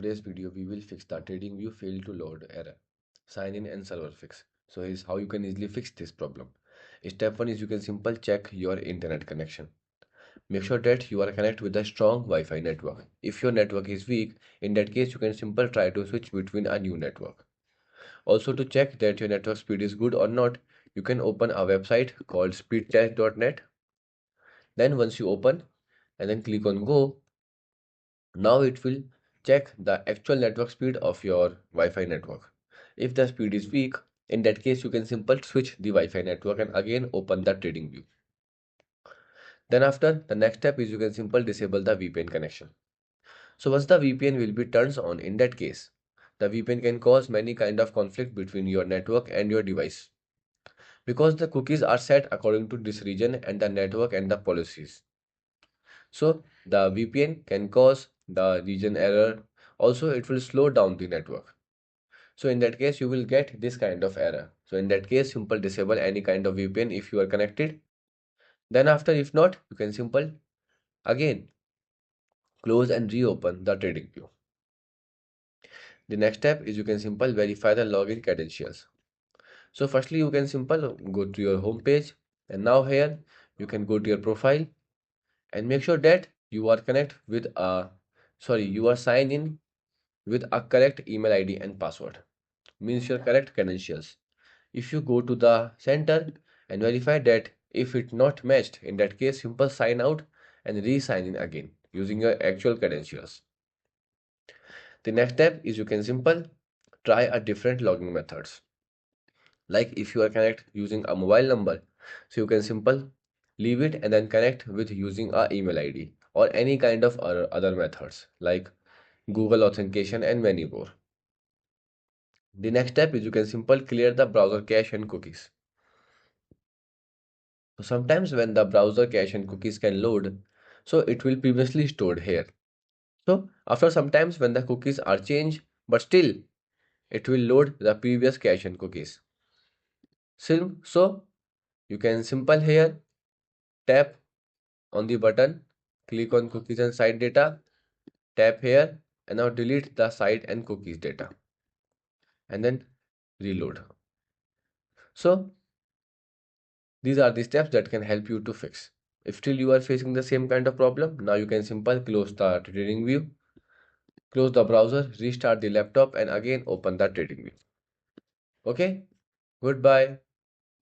today's video, we will fix the TradingView fail to load error, sign in and server fix. So here's how you can easily fix this problem. Step 1 is you can simply check your internet connection. Make sure that you are connected with a strong Wi-Fi network. If your network is weak, in that case you can simply try to switch between a new network. Also, to check that your network speed is good or not, you can open a website called speedtest.net. Then once you open and then click on go, now it will check the actual network speed of your Wi-Fi network. If the speed is weak, in that case you can simply switch the Wi-Fi network and again open the TradingView. Then after, the next step is you can simply disable the VPN connection. So once the VPN will be turned on, in that case, the VPN can cause many kind of conflict between your network and your device. Because the cookies are set according to this region and the network and the policies. So the VPN can cause the region error. Also, it will slow down the network. So in that case, you will get this kind of error. So in that case, simple disable any kind of VPN if you are connected. Then after, if not, you can simple again close and reopen the TradingView. The next step is you can simple verify the login credentials. So firstly, you can simple go to your home page, and now here you can go to your profile and make sure that you are you are signed in with a correct email ID and password, means your correct credentials. If you go to the center and verify that if it not matched, in that case simple sign out and re-sign in again using your actual credentials. The next step is you can simple try a different login methods. Like if you are connect using a mobile number, so you can simple leave it and then connect with using a email ID or any kind of other methods like Google authentication and many more. The next step is you can simply clear the browser cache and cookies. So sometimes when the browser cache and cookies can load, so it will previously stored here. So after sometimes when the cookies are changed, but still it will load the previous cache and cookies. So you can simple here tap on the button, click on cookies and site data, tap here and now delete the site and cookies data and then reload. So these are the steps that can help you to fix. If still you are facing the same kind of problem, now you can simply close the TradingView, close the browser, restart the laptop and again open the TradingView. Okay, goodbye.